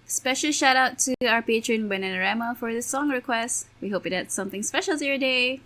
Special shout out to our patron Bananarama for this song request. We hope it adds something special to your day.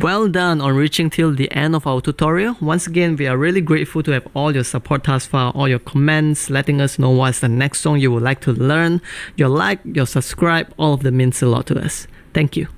Well done on reaching till the end of our tutorial. Once again, we are really grateful to have all your support thus far, all your comments, letting us know what's the next song you would like to learn. Your like, your subscribe, all of them means a lot to us. Thank you.